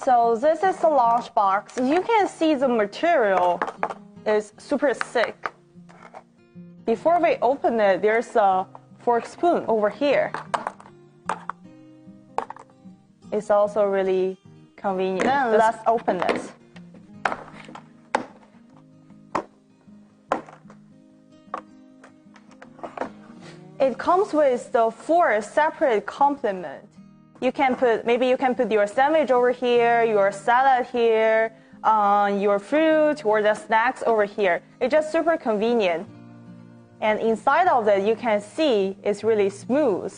So this is the lunch box. You can see the material is super thick. Before we open it, there's a fork spoon over here. It's also really convenient. Then let's open it. It comes with the 4 separate compartments. Maybe you can put your sandwich over here, your salad here, your fruit or the snacks over here. It's just super convenient. And inside of it, you can see it's really smooth.